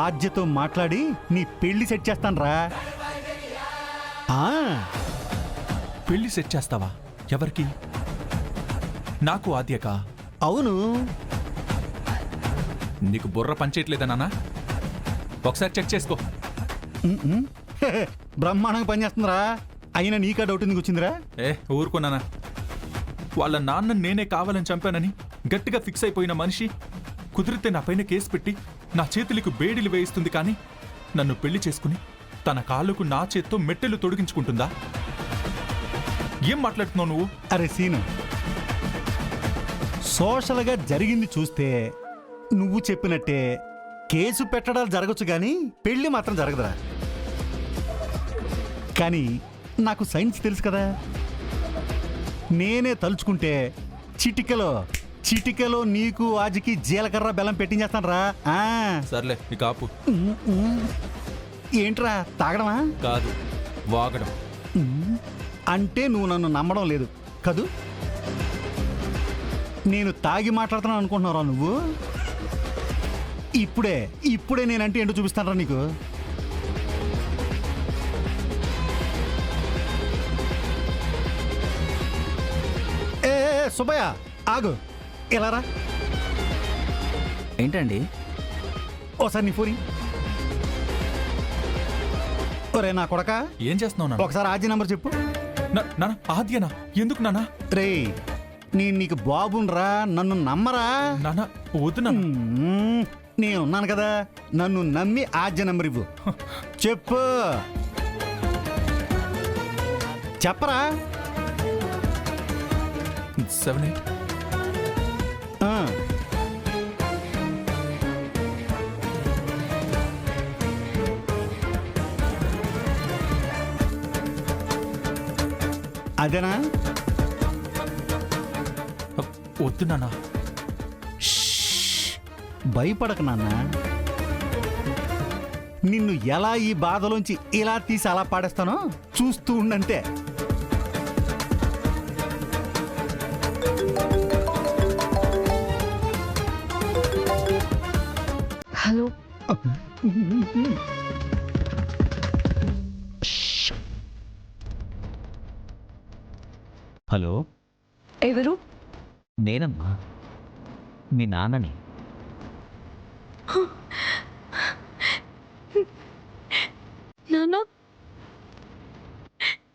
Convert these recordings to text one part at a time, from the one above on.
ఆద్యతో మాట్లాడి నీ పెళ్లి సెట్ చేస్తానురా. పెళ్లి సెట్ చేస్తావా? ఎవరికి? నాకు ఆద్యకా? అవును. నీకు బుర్ర పనిచేయట్లేదా నాన్న? ఒకసారి చెక్ చేసుకో. బ్రహ్మాండంగా పనిచేస్తుందిరా. అయినా నీకా డౌట్ ఎందుకు వచ్చిందిరా? ఊరుకున్నానా? వాళ్ళ నాన్న నేనే కావాలని చంపానని గట్టిగా ఫిక్స్ అయిపోయిన మనిషి కుదిరితే నా పైన కేసు పెట్టి నా చేతులకు బేడీలు వేయిస్తుంది, కానీ నన్ను పెళ్లి చేసుకుని తన కాళ్ళకు నా చేత్తో మెట్టెలు తొడిగించుకుంటుందా? ఏం మాట్లాడుతున్నావు నువ్వు? అరే సీను, సోషల్గా జరిగింది చూస్తే నువ్వు చెప్పినట్టే కేసు పెట్టడాలు జరగచ్చు, కానీ పెళ్లి మాత్రం జరగదురా. కానీ నాకు సైన్స్ తెలుసు కదా. నేనే తలుచుకుంటే చిటికెలో నీకు ఆజికి జీలకర్ర బెల్లం పెట్టించేస్తాను రా. సర్లే ఇక ఆపు. ఏంట్రా, తాగడమా? కాదు, వాగడం. అంటే నువ్వు నన్ను నమ్మడం లేదు కదూ? నేను తాగి మాట్లాడుతున్నాను అనుకుంటున్నారా నువ్వు? ఇప్పుడే నేనంటే ఏంటో చూపిస్తానరా నీకు. సుబ్బయ్య ఆగు, ఇలా రా. ఏంటండి? ఓసారి నీ ఫోని. ఒరే నా కొడక, ఏం చేస్తున్నావు? ఒకసారి ఆద్య నంబర్ చెప్పు. ఆద్యనా? ఎందుకు నాన్న? రే, నేను నీకు బాబునరా, నన్ను నమ్మరా? నాన్న వద్దు నాన్న. నేనున్నాను కదా, నన్ను నమ్మి ఆద్య నంబర్ ఇవ్వు. చెప్పు, చెప్పరా. 78 అదేనా? వద్దు నాన్న. భయపడక నాన్న. నిన్ను ఎలా ఈ బాధలోంచి ఇలా తీసి అలా పాడేస్తానో చూస్తూ ఉండంతే. హలో. హలో, ఎవరు? నేనమ్మా, మీ నాన్నని. నాన్న,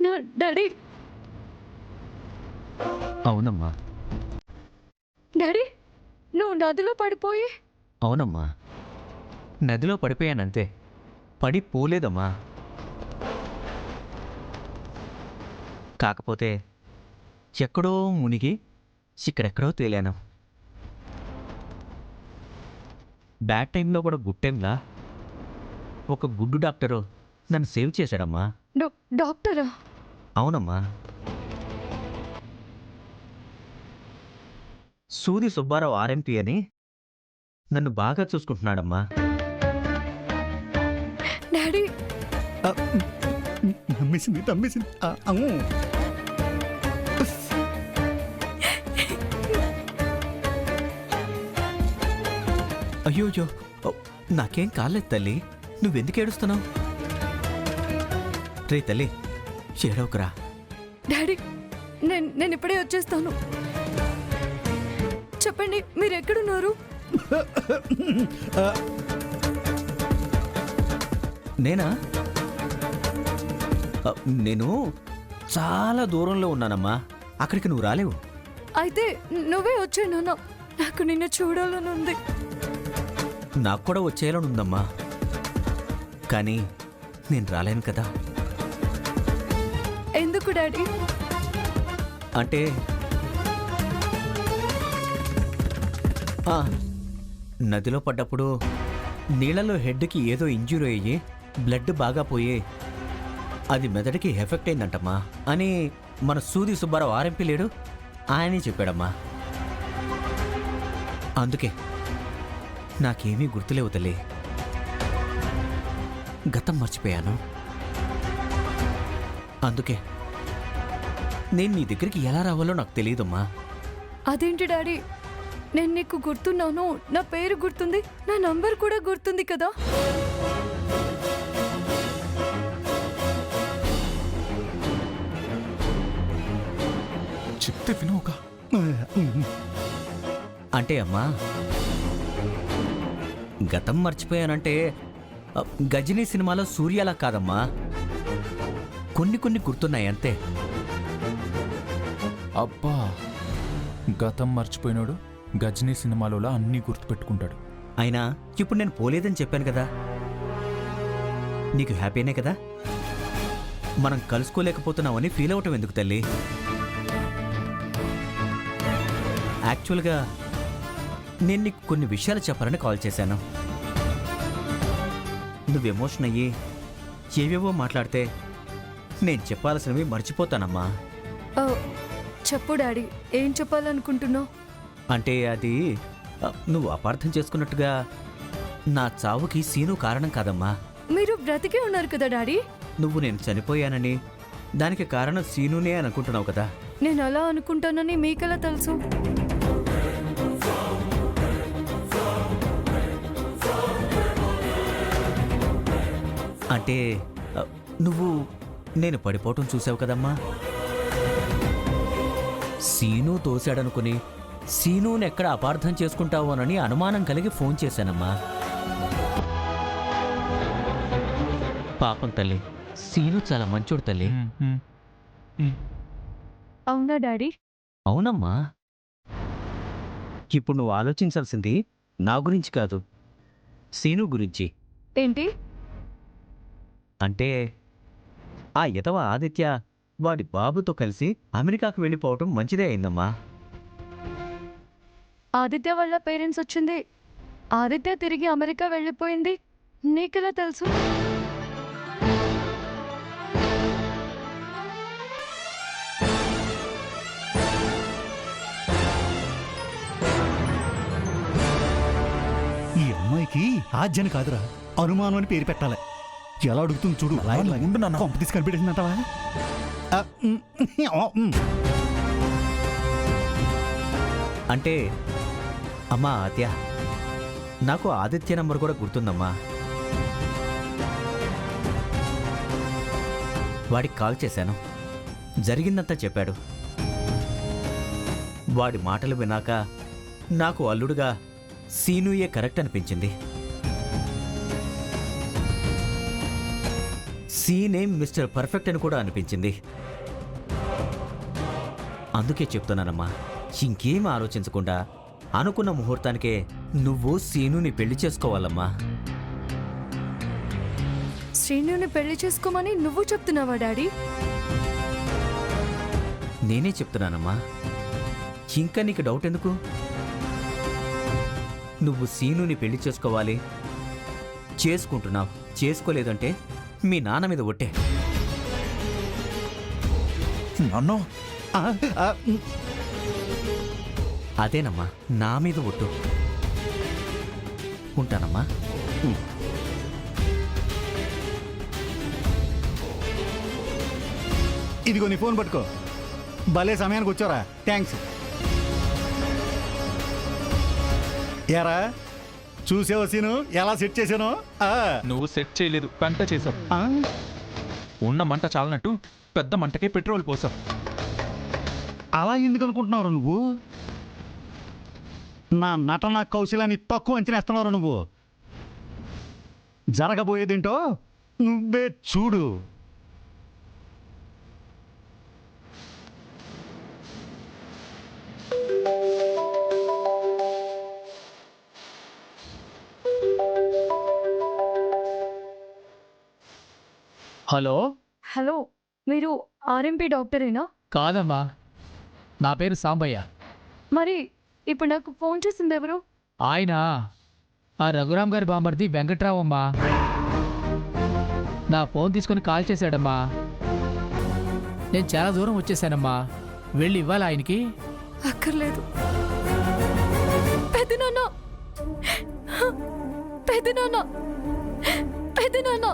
నా డాడీ. అవునమ్మా. డాడీ, నువ్వు నదిలో పడిపోయి. అవునమ్మా, నదిలో పడిపోయానంతే, పడి పోలేదమ్మా. కాకపోతే ఎక్కడో మునిగి ఇక్కడెక్కడో తేలాను. బ్యాడ్ టైంలో కూడా గుడ్ టైంలా ఒక గుడ్డు డాక్టరు నన్ను సేవ్ చేశాడమ్మా. డాక్టరా? అవునమ్మా, సూది సుబ్బారావు ఆర్ఎంపీ అని నన్ను బాగా చూసుకుంటున్నాడమ్మా. డాడీ, నమ్మేసింది. అయ్యోయ్యో, నాకేం కాలేదు తల్లి, నువ్వెందుకు ఏడుస్తున్నావు? రే తల్లి, ఏడవకురా. డాడీ, నేను ఇప్పుడే వచ్చేస్తాను. చెప్పండి, మీరు ఎక్కడున్నారు? నేనా? నేను చాలా దూరంలో ఉన్నానమ్మా, అక్కడికి నువ్వు రాలేవు. అయితే నువ్వే వచ్చే నాన్న, నాకు నిన్ను చూడాలని ఉంది. నాకు కూడా వచ్చేయాలని ఉందమ్మా, కానీ నేను రాలేను కదా. ఎందుకు డాడీ? అంటే నదిలో పడ్డప్పుడు నీళ్ళలో హెడ్కి ఏదో ఇంజ్యూరీ అయ్యి బ్లడ్ బాగా పోయి అది మెదడుకి ఎఫెక్ట్ అయిందంటమ్మా అని మన సూది సుబ్బారావు ఆర్ఎంపీ లేడు, ఆయనే చెప్పాడమ్మా. అందుకే నాకేమీ గుర్తులేవు తల్లి, గతం మర్చిపోయాను. అందుకే నేను నీ దగ్గరికి ఎలా రావాలో నాకు తెలియదమ్మా. అదేంటి డాడీ, నేను నీకు గుర్తున్నాను, నా పేరు గుర్తుంది, నా నంబర్ కూడా గుర్తుంది కదా. చెప్తే వినవుగా. అంటే అమ్మా గతం మర్చిపోయానంటే గజనీ సినిమాలో సూర్యలా కాదమ్మా, కొన్ని కొన్ని గుర్తున్నాయి అంతే. అబ్బా, గతం మర్చిపోయినాడు గజనీ సినిమాలోలా అన్నీ గుర్తుపెట్టుకుంటాడు. అయినా ఇప్పుడు నేను పోలేదని చెప్పాను కదా, నీకు హ్యాపీనే కదా. మనం కలుసుకోలేకపోతున్నామని ఫీల్ అవటం ఎందుకు తల్లి? యాక్చువల్గా నేను నీకు కొన్ని విషయాలు చెప్పాలని కాల్ చేశాను. నువ్వు ఎమోషన్ అయ్యి ఏవేవో మాట్లాడితే నేను చెప్పాల్సినవి మర్చిపోతానమ్మా. ఓ, చెప్పు డాడీ, ఏం చెప్పాలనుకుంటున్నావు? అంటే అది నువ్వు అపార్థం చేసుకున్నట్టుగా నా చావుకి సీను కారణం కాదమ్మా. మీరు బ్రతికే ఉన్నారు కదా డాడీ. నువ్వు నేను చనిపోయానని దానికి కారణం సీనునే అని అనుకుంటున్నావు కదా. నేను అలా అనుకుంటానని మీకెలా తెలుసు? అంటే నువ్వు నేను పడిపోవటం చూసావు కదమ్మా. సీను తోశాడనుకుని సీనుని ఎక్కడ అపార్థం చేసుకుంటావోనని అనుమానం కలిగి ఫోన్ చేశానమ్మా. పాపం తల్లి, సీను చాలా మంచోడు తల్లి. అవునా డాడీ? అవునమ్మా. ఇప్పుడు నువ్వు ఆలోచించాల్సింది నా గురించి కాదు, సీను గురించి. ఏంటి? అంటే ఆ ఎదవ ఆదిత్య వాడి బాబుతో కలిసి అమెరికాకు వెళ్ళిపోవటం మంచిదే అయిందమ్మా. ఆదిత్య వాళ్ళ పేరెంట్స్ వచ్చింది, ఆదిత్య తిరిగి అమెరికా వెళ్ళిపోయింది, నీకెలా తెలుసు? ఈ అమ్మాయికి ఆజ్ఞని కాదురా, అనుమానం అని పేరు పెట్టాలి. ఎలా అడుగుతుంది చూడు. ఉండు నాన్న. కొంప తీసి కనిపెట్టిందంటావా? అంటే అమ్మా ఆద్య, నాకు ఆదిత్య నంబర్ కూడా గుర్తుందమ్మా. వాడికి కాల్ చేశాను, జరిగిందంతా చెప్పాడు. వాడి మాటలు విన్నాక నాకు అల్లుడుగా సీనుయే కరెక్ట్ అనిపించింది. సీనే మిస్టర్ పర్ఫెక్ట్ అని కూడా అనిపించింది. అందుకే చెప్తున్నానమ్మా, ఇంకేం ఆలోచించకుండా అనుకున్న ముహూర్తానికే నువ్వు సీనుని పెళ్లి చేసుకోవాలమ్మా. శ్రీనుని పెళ్లి చేసుకోమని నువ్వు చెప్తున్నావా డాడీ? నేనే చెప్తున్నానమ్మా, ఇంకా నీకు డౌట్ ఎందుకు? నువ్వు సీనుని పెళ్లి చేసుకోవాలి, చేసుకుంటున్నావు. చేసుకోలేదంటే మీ నాన్న మీద ఒట్టే. అన్నో, అదేనమ్మా, నా మీద ఒట్టు. ఉంటానమ్మా. ఇదిగో నీ ఫోన్ పట్టుకో. భలే సమయానికి వచ్చారా, థ్యాంక్స్. ఎరా చూసావా సీను ఎలా సెట్ చేశాను? నువ్వు సెట్ చేయలేదు, పెంట చేసావు. ఉన్న మంట చాలనట్టు పెద్ద మంటకే పెట్రోల్ పోసావు. అలా ఎందుకు అనుకుంటున్నావు నువ్వు? నా నటన కౌశలాన్ని తక్కువ అంచనేస్తున్నావు నువ్వు. జరగబోయేదేంటో నువ్వే చూడు. హలో, హలో, మీరు ఆర్ఎంపీ డాక్టరేనా? కాదమ్మా, నా పేరు సాంబయ్య. మరి ఇప్పుడు నాకు ఫోన్ చేసింది ఎవరు? ఆయన ఆ రఘురామ్ గారి బామర్ది వెంకట్రావు అమ్మా. నా ఫోన్ తీసుకొని కాల్ చేశాడమ్మా. నేను చాలా దూరం వచ్చేసానమ్మా, వెళ్ళి ఇవ్వాలి ఆయనకి. అక్కర్లేదు. పెదనాన్న, పెదనాన్న, పెదనాన్న,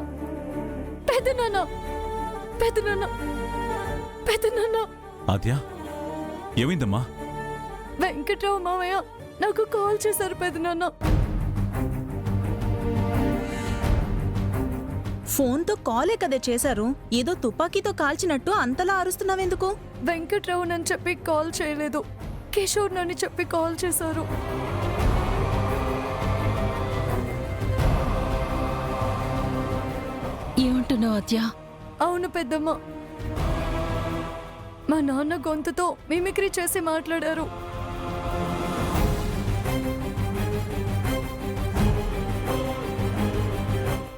పెదనాన్న, పెదనాన్న, పెదనాన్న. ఆద్య, ఏమైందమ్మా? వెంకట్రావు మావయ్య నాకు కాల్ చేశారు పెదనాన్న. ఫోన్తో కాలే కదే చేశారు. ఏదో తుపాకీతో కాల్చినట్టు అంతలా అరుస్తున్నావెందుకు? వెంకట్రావునని చెప్పి కాల్ చేయలేదు, కిషోర్ నని చెప్పి కాల్ చేశారు. ఏమంటున్నావు అత్య? అవును పెద్దమ్మ, మా నాన్న గొంతుతో మిమిక్రీ చేసి మాట్లాడారు.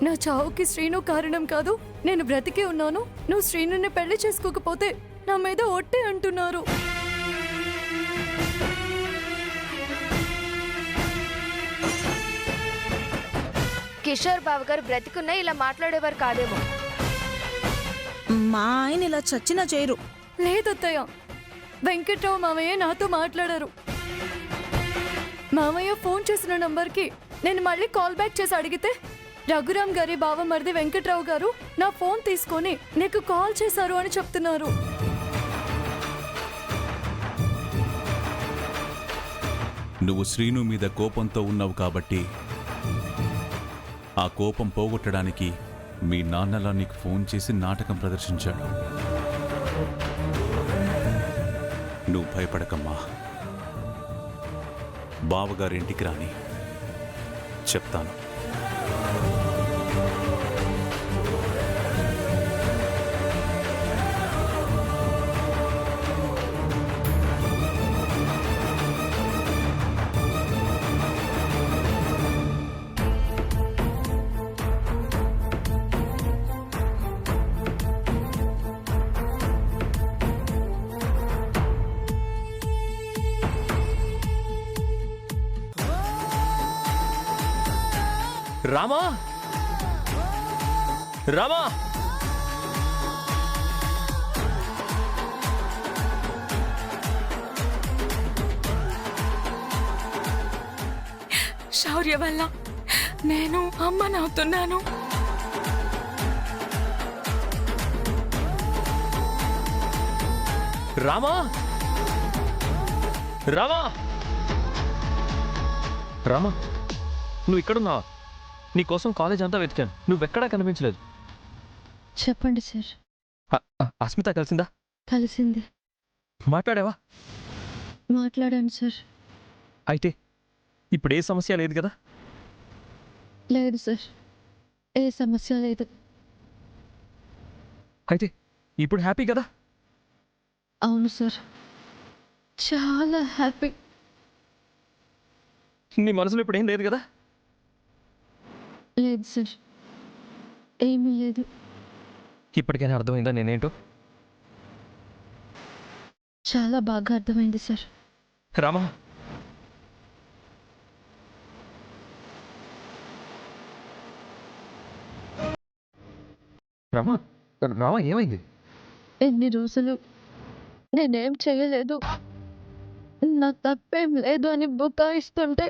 నా చావుకి శ్రీను కారణం కాదు, నేను బ్రతికే ఉన్నాను, నువ్వు శ్రీనుని పెళ్లి చేసుకోకపోతే నా మీద ఒట్టే అంటున్నారు. కిషోర్ బావ గారు బ్రతికున్నా ఇలా మాట్లాడేవారు కాదేమో. మా ఆయన ఇలా చచ్చినా చేయరు. లేదత్తయ్య, వెంకట్రావు మామయ్య నాతో మాట్లాడారు. మామయ్య ఫోన్ చేసిన నంబర్కి నేను మళ్ళీ కాల్ బ్యాక్ చేసి అడిగితే రఘురామ్ గారి బావమరిది వెంకట్రావు గారు నా ఫోన్ తీసుకొని నీకు కాల్ చేశారు అని చెప్తున్నారు. నువ్వు శ్రీను మీద కోపంతో ఉన్నావు కాబట్టి ఆ కోపం పోగొట్టడానికి మీ నాన్నలా నీకు ఫోన్ చేసి నాటకం ప్రదర్శించాడు. నువ్వు భయపడకమ్మా, బావగారింటికి రాని చెప్తాను. రామా, రామా, శౌర్య వల్ల నేను అమ్మనవుతున్నాను. రామా, రామా, రామా, నువ్వు ఇక్కడున్నావా? నీకోసం కాలేజ్ అంతా వెతికాను, నువ్వెక్కడా కనిపించలేదు. చెప్పండి సార్. అస్మిత కలిసిందా? కలిసింది. మాట్లాడావా? మాట్లాడాను సార్. అయితే ఇప్పుడు ఏ సమస్య లేదు కదా? లేదు సార్, ఏ సమస్య లేదు. అయితే ఇప్పుడు హ్యాపీ కదా? అవును సార్, చాలా హ్యాపీ. నీ మనసులో ఇప్పుడు ఏం లేదు కదా? లేదు సార్, ఏమీ లేదు. ఇప్పటికైనా అర్థమైందా నేనేంటో? చాలా బాగా అర్థమైంది సార్. రామా, రామా, రామా, ఏమైంది? ఎన్ని రోజులు నేనేం చేయలేదు, నా తప్పేం లేదు అని బుకాయిస్తుంటే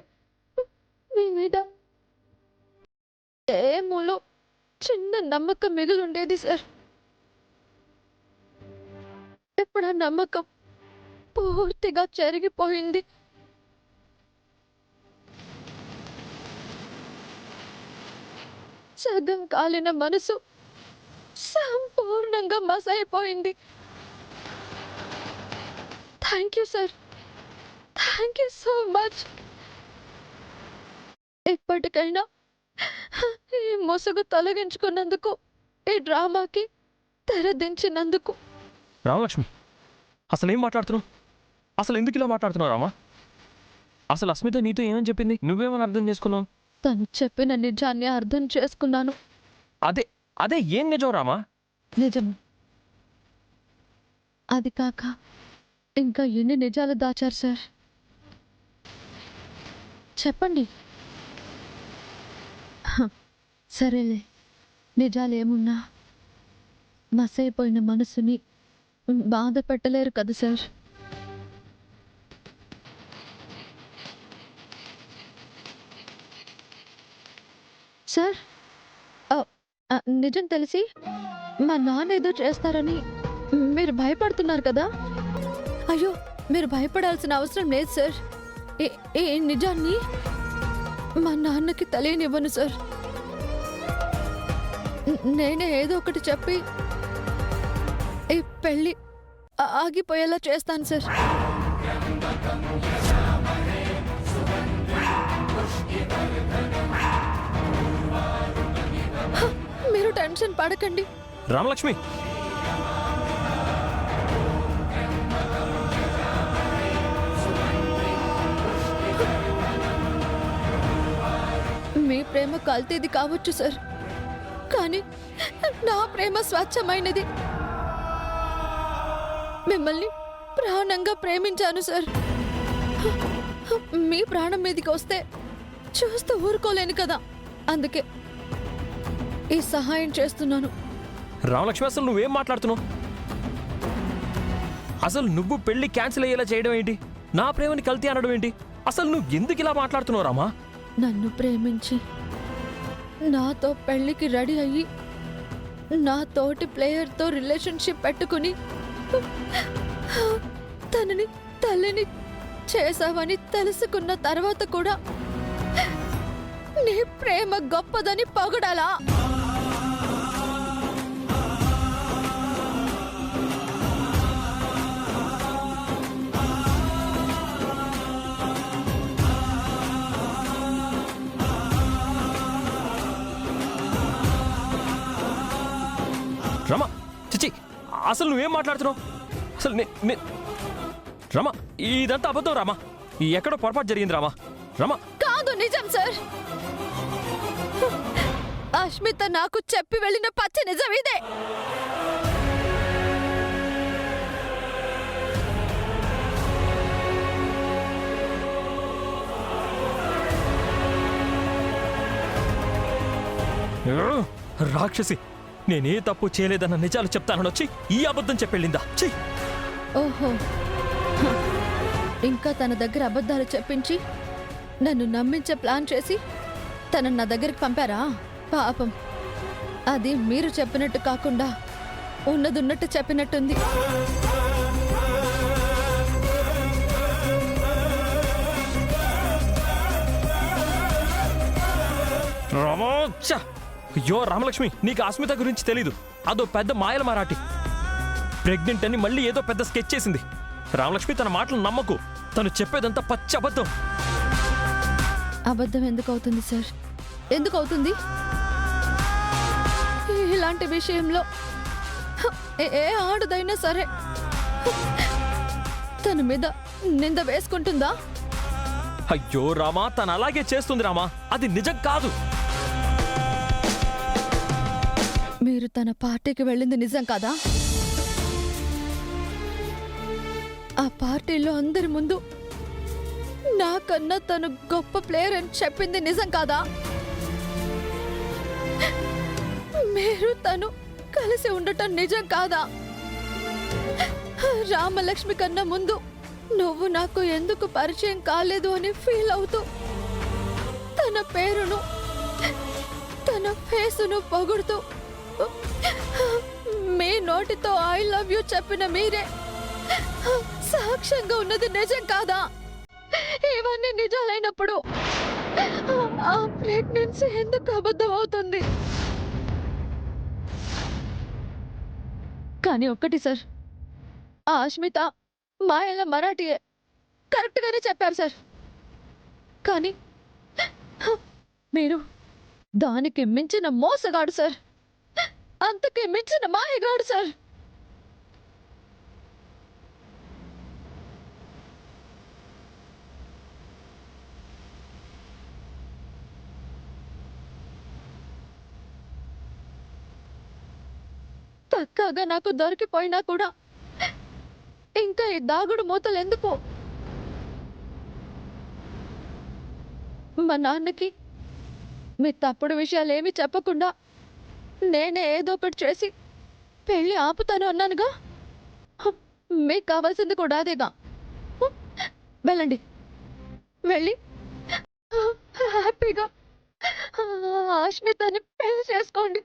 మీ మీద ఏమూలో చిన్న నమ్మకం మిగిలి ఉండేది సార్. ఇప్పుడు ఆ నమ్మకం పూర్తిగా చెరిగిపోయింది. సగం కాలిన మనసు సంపూర్ణంగా మసైపోయింది. Thank you sir, thank you so much. ఇప్పటికైనా ఈ ముసుగు తొలగించుకున్నందుకు, ఈ డ్రామాకి తెరదించినందుకు. రామలక్ష్మి, అసలు ఏం మాట్లాడుతున్నావు? అసలు ఎందుకు ఇలా మాట్లాడుతున్నావు రామా? అసలు అస్మిత నీతో ఏమని చెప్పింది? నువ్వేమని అర్థం చేసుకున్నావు? తను చెప్పిన నిజాన్ని అర్థం చేసుకున్నాను. అదే అదే ఏం నిజం రామా? నిజం. అది కాక ఇంకా ఎన్ని నిజాలు దాచారు సార్? చెప్పండి. సరేలే, నిజాలేమున్నా మసైపోయిన మనసుని బాధ పెట్టలేరు కదా సార్. సార్, నిజం తెలిసి మా నాన్న ఏదో చేస్తారని మీరు భయపడుతున్నారు కదా? అయ్యో, మీరు భయపడాల్సిన అవసరం లేదు సార్. ఈ నిజాన్ని మా నాన్నకి తెలియనివ్వను సార్. నేనే ఏదో ఒకటి చెప్పి ఈ పెళ్ళి ఆగిపోయేలా చేస్తాను సార్. మీరు టెన్షన్ పడకండి. రామలక్ష్మి, మీ ప్రేమ కల్తీది కావచ్చు సార్, కానీ నా ప్రేమ స్వచ్ఛమైనది. మిమ్మల్ని ప్రాణంగా ప్రేమించాను సార్. మీ ప్రాణం మీదకి వస్తే చూస్తూ ఊరుకోలేను కదా, అందుకే ఈ సహాయం చేస్తున్నాను. రామలక్ష్మి, అసలు నువ్వేం మాట్లాడుతున్నావు? అసలు నువ్వు పెళ్లి క్యాన్సిల్ అయ్యేలా చేయడం ఏంటి? నా ప్రేమని కల్తీ అనడం ఏంటి? అసలు నువ్వు ఎందుకు ఇలా మాట్లాడుతున్నావు రామా? నన్ను ప్రేమించి నాతో పెళ్లికి రెడీ అయ్యి నా తోటి ప్లేయర్తో రిలేషన్షిప్ పెట్టుకుని తనని తల్లిని చేసావని తెలుసుకున్న తర్వాత కూడా నీ ప్రేమ గొప్పదని పొగడాలా? రమా, చిచి, అసలు నువ్వేం మాట్లాడుతున్నావు? అసలు రమా, ఇదంతా అబద్ధం రామా. ఎక్కడో పొరపాటు జరిగింది రామా. రమా, కాదు, నిజం సార్. అష్మిత నాకు చెప్పి వెళ్ళిన పచ్చి నిజం ఇదే. రాక్షసి, నేనే తప్పు చేయలేదన్న నిజాలు చెప్తానని వచ్చి ఈ అబద్ధం చెప్పెళ్ళిందా? ఓహో, ఇంకా తన దగ్గర అబద్ధాలు చెప్పించి నన్ను నమ్మించే ప్లాన్ చేసి తనను నా దగ్గరికి పంపారా? పాపం, అది మీరు చెప్పినట్టు కాకుండా ఉన్నదున్నట్టు చెప్పినట్టుంది. అయ్యో రామలక్ష్మి, నీకు అస్మిత గురించి తెలీదు. అదో పెద్ద మాయల మరాఠీ. ప్రెగ్నెంట్ అని మళ్ళీ ఏదో పెద్ద స్కెచ్ చేసింది. రామలక్ష్మి, తన మాటలు నమ్మకు. తను చెప్పేదంతా పచ్చి అబద్ధం. అబద్ధం ఎందుకు అవుతుంది సార్? ఎందుకు అవుతుంది? ఇలాంటి విషయంలో ఏ ఆడదైనా సరే తన మీద నింద వేసుకుంటుందా? అయ్యో రామా, తను అలాగే చేస్తుంది రామా. అది నిజం కాదు. మీరు తన పార్టీకి వెళ్ళింది నిజం కాదా? ఆ పార్టీలో అందరి ముందు నాకన్నా తను గొప్ప ప్లేయర్ అని చెప్పింది నిజం కాదా? మీరు తను కలిసి ఉండటం నిజం కాదా? రామలక్ష్మి కన్నా ముందు నువ్వు నాకు ఎందుకు పరిచయం కాలేదు అని ఫీల్ అవుతూ తన పేరును తన ఫేసును పొగుడుతూ మీ నోటితో ఐ లవ్ యూ చెప్పిన మీరే సాక్ష్యంగా ఉన్నది నిజం కాదా? ఇవన్నీ నిజాలైనప్పుడు ఆ ప్రెగ్నెన్సీ ఎందుకు అబద్ధం అవుతుంది? కానీ ఒక్కటి సార్, ఆ అష్మిత మాయల మరాఠీయే, కరెక్ట్గానే చెప్పారు సార్. కానీ మీరు దానికి మించిన మోసగాడు సార్, అంతకి మించిన మాయగాడు సార్. పక్కాగా నాకు దొరికిపోయినా కూడా ఇంకా ఈ దాగుడు మూతలు ఎందుకు? మా నాన్నకి మీ తప్పుడు విషయాలు ఏమీ చెప్పకుండా నేనే ఏదో ఒకటి చేసి పెళ్ళి ఆపుతాను అన్నానుగా. మీకు కావాల్సింది కూడా అదేగా. వెళ్ళండి, వెళ్ళి హ్యాపీగా అష్మితని పెళ్లి చేసుకోండి.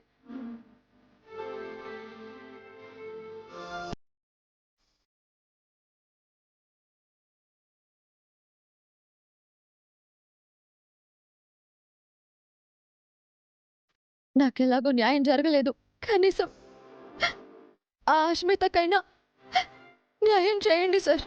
నాకెలాగో న్యాయం జరగలేదు. కనీసం ఆ అస్మితకైనా న్యాయం చేయండి సార్.